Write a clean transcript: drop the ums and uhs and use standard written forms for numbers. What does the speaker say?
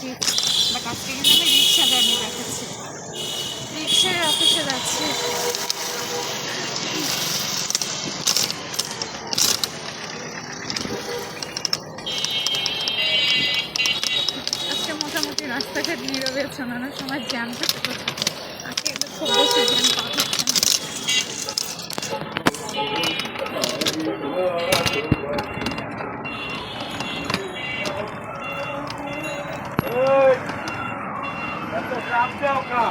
যাচ্ছি, বাট আজকে কিন্তু আমি রিক্সা জার্নি দেখাচ্ছি। রিক্সায় অফিসে যাচ্ছি। আজকে মোটামুটি রাস্তাঘাট নীরবে আছে, অনেক সময় জ্যাম থাকে তো, আজকে কিন্তু খুব বেশি জ্যাম পাওয়া যাচ্ছে না। Это же Авдеевка!